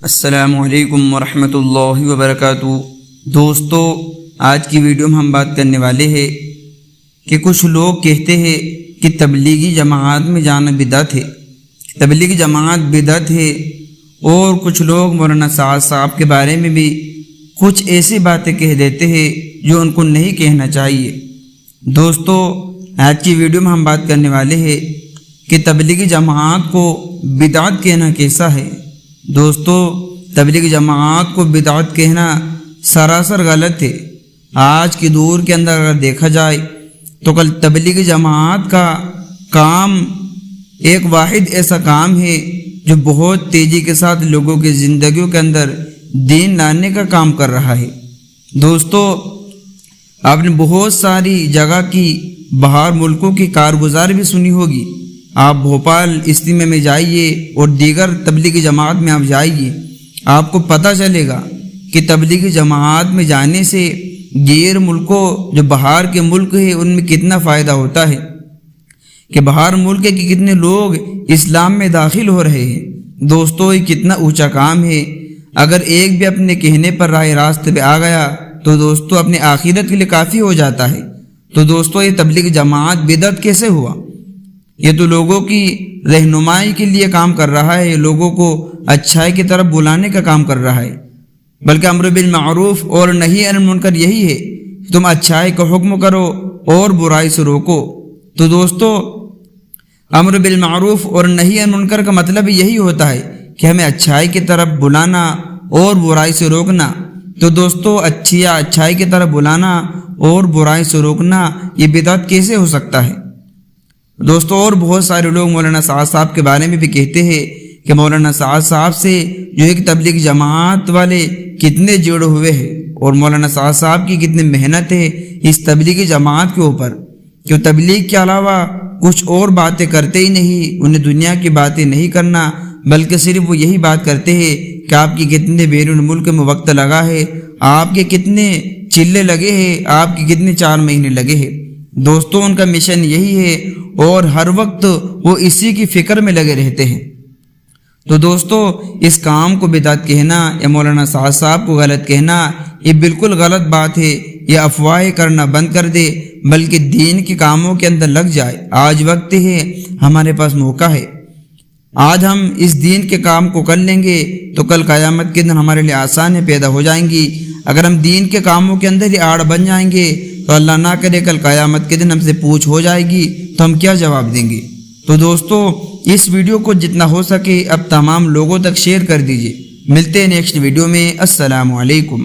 السلام علیکم ورحمۃ اللہ وبرکاتہ۔ دوستو، آج کی ویڈیو میں ہم بات کرنے والے ہیں کہ کچھ لوگ کہتے ہیں کہ تبلیغی جماعت میں جانا بدعت ہے، تبلیغی جماعت بدعت ہے، اور کچھ لوگ مولانا سعد صاحب کے بارے میں بھی کچھ ایسی باتیں کہہ دیتے ہیں جو ان کو نہیں کہنا چاہیے۔ دوستو، آج کی ویڈیو میں ہم بات کرنے والے ہیں کہ تبلیغی جماعت کو بدعت کہنا کیسا ہے۔ دوستو، تبلیغی جماعت کو بدعت کہنا سراسر غلط ہے۔ آج کے دور کے اندر اگر دیکھا جائے تو کل تبلیغی جماعت کا کام ایک واحد ایسا کام ہے جو بہت تیزی کے ساتھ لوگوں کی زندگیوں کے اندر دین لانے کا کام کر رہا ہے۔ دوستو، آپ نے بہت ساری جگہ کی باہر ملکوں کی کارگزار بھی سنی ہوگی۔ آپ بھوپال اجتماع میں جائیے اور دیگر تبلیغی جماعت میں آپ جائیے، آپ کو پتہ چلے گا کہ تبلیغی جماعت میں جانے سے غیر ملکوں جو باہر کے ملک ہیں ان میں کتنا فائدہ ہوتا ہے، کہ باہر ملک کے کتنے لوگ اسلام میں داخل ہو رہے ہیں۔ دوستو، یہ کتنا اونچا کام ہے۔ اگر ایک بھی اپنے کہنے پر راہ راست پہ آ گیا تو دوستو اپنے آخرت کے لیے کافی ہو جاتا ہے۔ تو دوستو، یہ تبلیغی جماعت بدعت کیسے ہوا؟ یہ تو لوگوں کی رہنمائی کے لیے کام کر رہا ہے، لوگوں کو اچھائی کی طرف بلانے کا کام کر رہا ہے، بلکہ امر بالمعروف اور نہی عن المنکر یہی ہے کہ تم اچھائی کا حکم کرو اور برائی سے روکو۔ تو دوستو، امر بالمعروف اور نہی عن المنکر کا مطلب یہی ہوتا ہے کہ ہمیں اچھائی کی طرف بلانا اور برائی سے روکنا۔ تو دوستو، اچھائی کی طرف بلانا اور برائی سے روکنا یہ بدعت کیسے ہو سکتا ہے؟ دوستو، اور بہت سارے لوگ مولانا سعد صاحب کے بارے میں بھی کہتے ہیں کہ مولانا سعد صاحب سے جو ایک تبلیغ جماعت والے کتنے جڑے ہوئے ہیں، اور مولانا سعد صاحب کی کتنی محنت ہے اس تبلیغی جماعت کے اوپر، کہ وہ تبلیغ کے علاوہ کچھ اور باتیں کرتے ہی نہیں، انہیں دنیا کی باتیں نہیں کرنا، بلکہ صرف وہ یہی بات کرتے ہیں کہ آپ کی کتنے بیرون ملک میں وقت لگا ہے، آپ کے کتنے چلے لگے ہیں، آپ کے کتنے 4 مہینے لگے ہیں۔ دوستو، ان کا مشن یہی ہے اور ہر وقت وہ اسی کی فکر میں لگے رہتے ہیں۔ تو دوستو، اس کام کو بدعت کہنا یا مولانا سعد صاحب کو غلط کہنا یہ بالکل غلط بات ہے۔ یہ افواہیں کرنا بند کر دے، بلکہ دین کے کاموں کے اندر لگ جائے۔ آج وقت ہے، ہمارے پاس موقع ہے۔ آج ہم اس دین کے کام کو کر لیں گے تو کل قیامت کے دن ہمارے لیے آسانیاں پیدا ہو جائیں گی۔ اگر ہم دین کے کاموں کے اندر ہی آڑ بن جائیں گے تو اللہ نہ کرے کل قیامت کے دن ہم سے پوچھ ہو جائے گی تو ہم کیا جواب دیں گے؟ تو دوستو، اس ویڈیو کو جتنا ہو سکے اب تمام لوگوں تک شیئر کر دیجئے۔ ملتے ہیں نیکسٹ ویڈیو میں۔ السلام علیکم۔